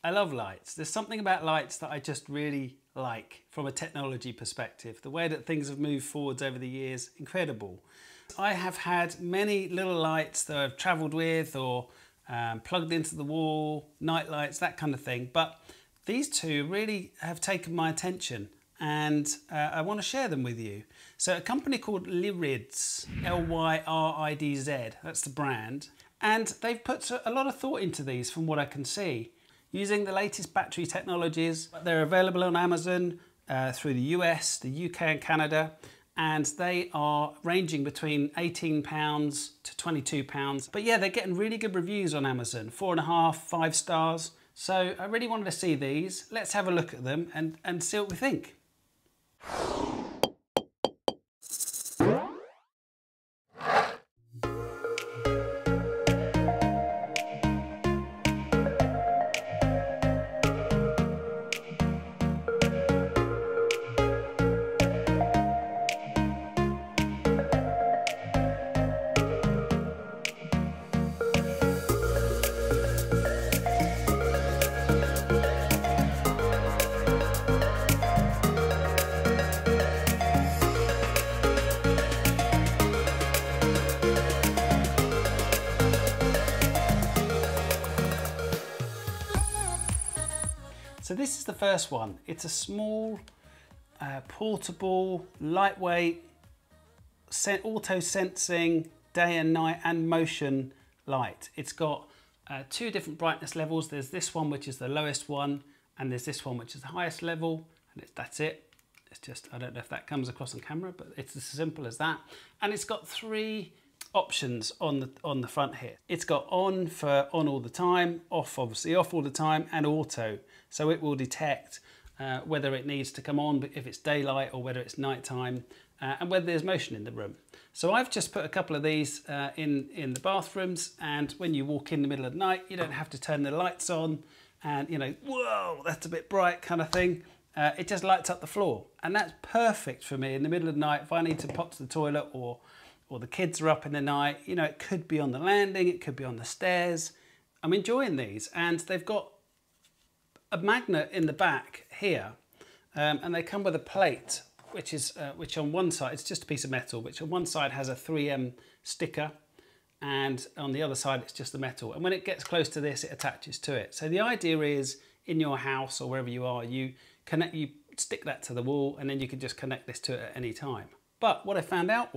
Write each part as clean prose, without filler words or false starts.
I love lights. There's something about lights that I just really like from a technology perspective. The way that things have moved forwards over the years, incredible. I have had many little lights that I've travelled with or plugged into the wall, night lights, that kind of thing. But these two really have taken my attention, and I want to share them with you. So a company called Lyridz, Lyridz, that's the brand. And they've put a lot of thought into these from what I can see. Using the latest battery technologies, they're available on Amazon through the US, the UK and Canada, and they are ranging between £18 to £22. But yeah, they're getting really good reviews on Amazon, 4.5, 5 stars. So I really wanted to see these. Let's have a look at them and see what we think. So this is the first one. It's a small, portable, lightweight, auto-sensing day and night and motion light. It's got 2 different brightness levels. There's this one, which is the lowest one, and there's this one, which is the highest level, and that's it. It's just, I don't know if that comes across on camera, but it's as simple as that. And it's got 3 options on the front here. It's got on for on all the time, off obviously off all the time, and auto. So it will detect whether it needs to come on if it's daylight or whether it's nighttime, and whether there's motion in the room. So I've just put a couple of these in the bathrooms, and when you walk in the middle of the night, you don't have to turn the lights on and, you know, whoa, that's a bit bright kind of thing. It just lights up the floor, and that's perfect for me in the middle of the night if I need to pop to the toilet or the kids are up in the night. You know, it could be on the landing, it could be on the stairs. I'm enjoying these, and they've got a magnet in the back here, and they come with a plate, which on one side, it's just a piece of metal, which on one side has a 3M sticker, and on the other side it's just the metal. And when it gets close to this, it attaches to it. So the idea is, in your house or wherever you are, you stick that to the wall, and then you can just connect this to it at any time. But what I found out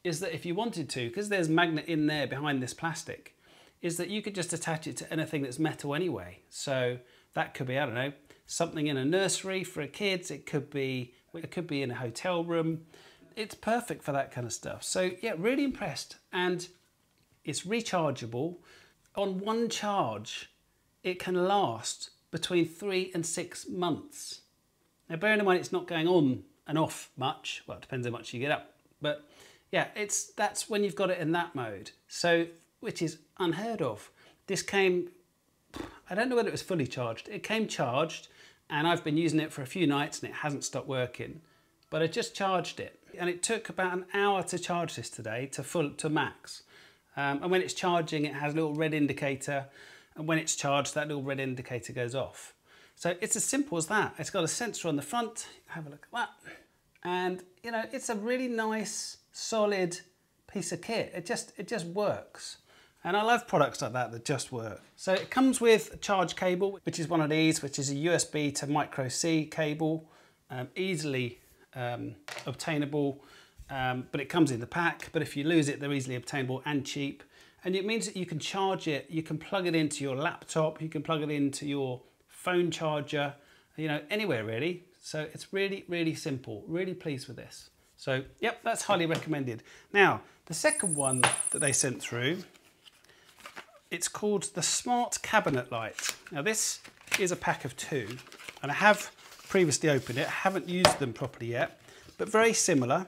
is that if you wanted to, because there's magnet in there behind this plastic, is that you could just attach it to anything that's metal anyway. So that could be, I don't know, something in a nursery for kids. It could be in a hotel room. It's perfect for that kind of stuff. So yeah, really impressed. And it's rechargeable. On one charge, it can last between 3 and 6 months. Now, bearing in mind it's not going on and off much. Well, it depends how much you get up. But yeah, that's when you've got it in that mode. So, which is unheard of. This came, I don't know whether it was fully charged. It came charged, and I've been using it for a few nights and it hasn't stopped working. But I just charged it, and it took about an hour to charge this today to max. And when it's charging, it has a little red indicator, and when it's charged, that little red indicator goes off. So it's as simple as that. It's got a sensor on the front. Have a look at that. And you know, it's a really nice, solid piece of kit. It just works. And I love products like that just work. So it comes with a charge cable, which is one of these, which is a USB to micro C cable, easily obtainable, but it comes in the pack. But if you lose it, they're easily obtainable and cheap. And it means that you can charge it, you can plug it into your laptop, you can plug it into your phone charger, you know, anywhere really. So it's really, really simple. Really pleased with this. So, yep, that's highly recommended. Now, the second one that they sent through, it's called the Smart Cabinet Light. Now, this is a pack of 2, and I have previously opened it. I haven't used them properly yet, but very similar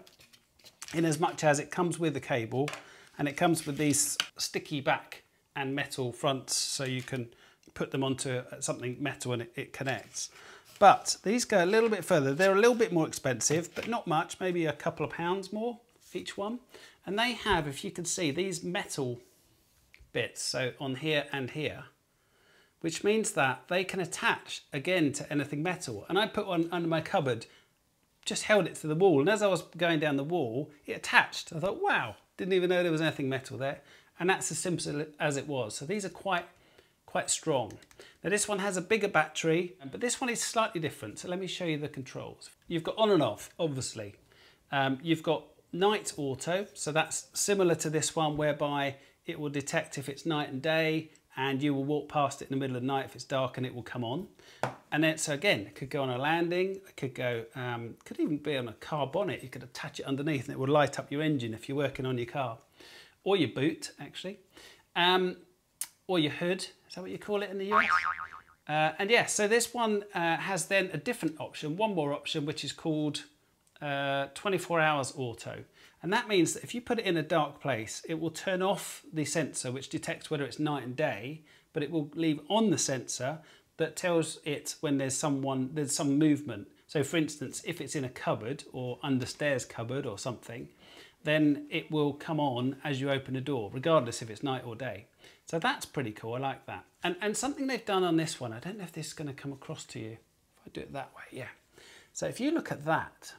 in as much as it comes with the cable, and it comes with these sticky back and metal fronts, so you can put them onto something metal and it connects. But these go a little bit further. They're a little bit more expensive, but not much, maybe a couple of pounds more each one. And they have, if you can see, these metal bits, so on here and here, which means that they can attach again to anything metal. And I put one under my cupboard, just held it to the wall, and as I was going down the wall, it attached. I thought, wow, didn't even know there was anything metal there. And that's as simple as it was. So these are quite strong. Now this one has a bigger battery, but this one is slightly different. So let me show you the controls. You've got on and off, obviously. You've got night auto, so that's similar to this one, whereby it will detect if it's night and day, and you will walk past it in the middle of the night if it's dark, and it will come on. And then, so again, it could go on a landing, it could go, could even be on a car bonnet. You could attach it underneath, and it would light up your engine if you're working on your car, or your boot, actually, or your hood. Is that what you call it in the US? And yeah, so this one has then a different option, one more option, which is called 24 hours auto. And that means that if you put it in a dark place, it will turn off the sensor, which detects whether it's night and day, but it will leave on the sensor that tells it when there's some movement. So for instance, if it's in a cupboard or understairs cupboard or something, then it will come on as you open a door, regardless if it's night or day. So that's pretty cool, I like that. And something they've done on this one, I don't know if this is going to come across to you. If I do it that way, yeah. So if you look at that,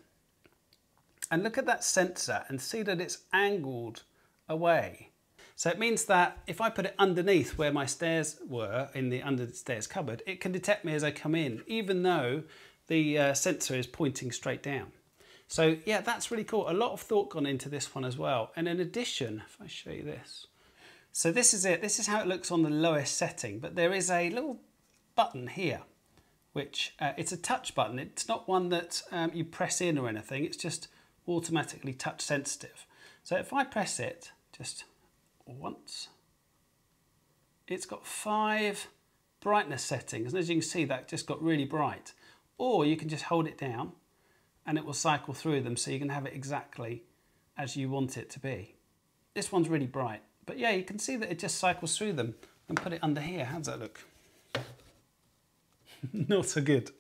and look at that sensor and see that it's angled away. So it means that if I put it underneath where my stairs were, in the under the stairs cupboard, it can detect me as I come in, even though the sensor is pointing straight down. So yeah, that's really cool. A lot of thought gone into this one as well. And in addition, if I show you this. So this is it. This is how it looks on the lowest setting, but there is a little button here, which it's a touch button. It's not one that you press in or anything. It's just automatically touch sensitive. So if I press it just once, it's got 5 brightness settings, and as you can see, that just got really bright. Or you can just hold it down and it will cycle through them, so you can have it exactly as you want it to be. This one's really bright, but yeah, you can see that it just cycles through them. And put it under here. How does that look? Not so good.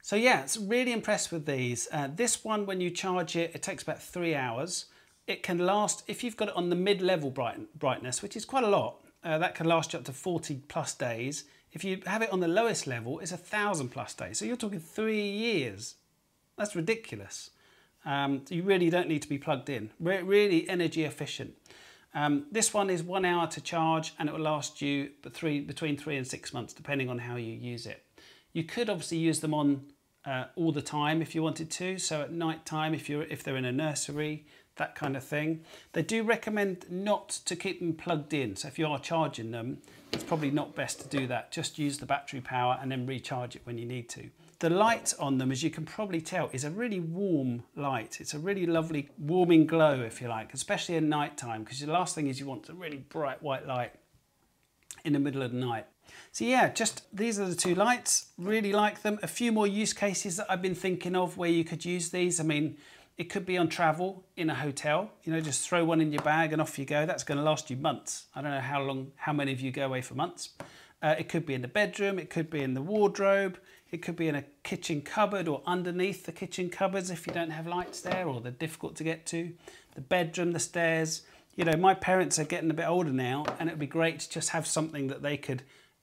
So yeah, it's really impressed with these. This one, when you charge it, it takes about 3 hours. It can last, if you've got it on the mid-level brightness, which is quite a lot, that can last you up to 40 plus days. If you have it on the lowest level, it's 1,000 plus days. So you're talking 3 years. That's ridiculous. You really don't need to be plugged in. Really energy efficient. This one is 1 hour to charge, and it will last you between 3 and 6 months, depending on how you use it. You could obviously use them on all the time if you wanted to. So at night time, if they're in a nursery, that kind of thing. They do recommend not to keep them plugged in. So if you are charging them, it's probably not best to do that. Just use the battery power and then recharge it when you need to. The light on them, as you can probably tell, is a really warm light. It's a really lovely warming glow, if you like, especially at night time, because the last thing is you want a really bright white light in the middle of the night. So yeah, just these are the 2 lights. Really like them. A few more use cases that I've been thinking of where you could use these. I mean, it could be on travel in a hotel. You know, just throw one in your bag and off you go. That's going to last you months. I don't know how many of you go away for months. It could be in the bedroom. It could be in the wardrobe. It could be in a kitchen cupboard or underneath the kitchen cupboards if you don't have lights there or they're difficult to get to. The bedroom, the stairs. You know, my parents are getting a bit older now, and it would be great to just have something that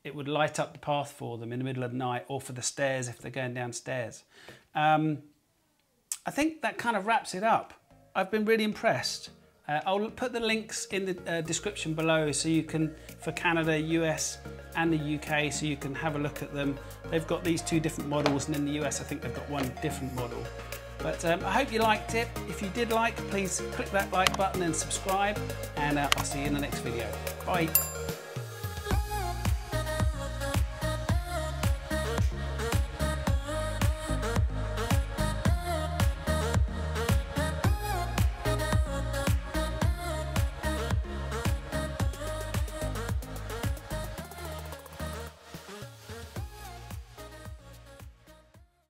it would light up the path for them in the middle of the night, or for the stairs if they're going downstairs. I think that kind of wraps it up. I've been really impressed. I'll put the links in the description below, so you can, for Canada, US and the UK, so you can have a look at them. They've got these 2 different models, and in the US I think they've got 1 different model. But I hope you liked it. If you did like, please click that like button and subscribe, and I'll see you in the next video. Bye.